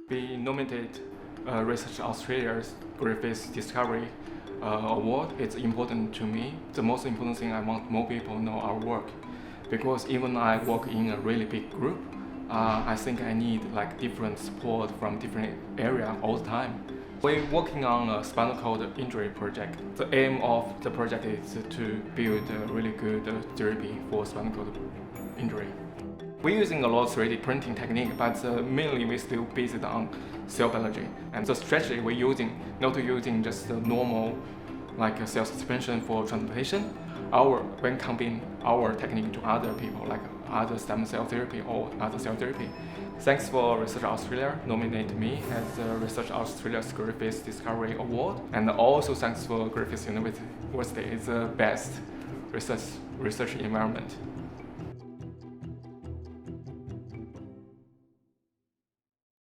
We nominated Research Australia's Griffiths Discovery Award. It's important to me. The most important thing, I want more people know our work, because even I work in a really big group, I think I need different support from different area all the time. We're working on a spinal cord injury project. The aim of the project is to build a really good therapy for spinal cord injury. We're using a lot of 3D printing technique, but mainly we're still based on cell biology. And the strategy we're using, not using just the normal cell suspension for transplantation. When combine our technique to other people, like other stem cell therapy or other cell therapy. Thanks for Research Australia nominate me as the Research Australia's Griffiths Discovery Award. And also thanks for Griffiths University. It's the best research environment.